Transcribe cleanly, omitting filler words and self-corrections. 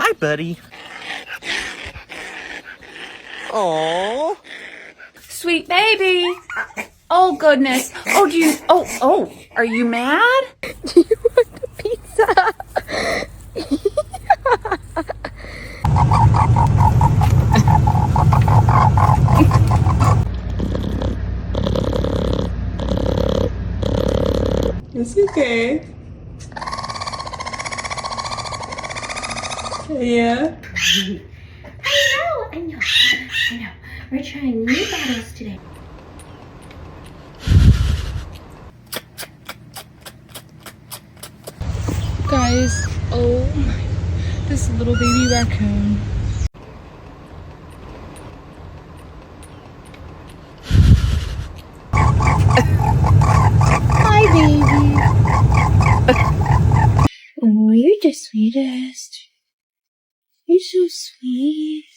Hi, buddy. Oh. Sweet baby. Oh, goodness. Oh, are you mad? Do you want the pizza? It's okay. Yeah. I know. We're trying new bottles today. Guys, oh my, this little baby raccoon. Hi, baby. Oh, you're the sweetest. You're so sweet.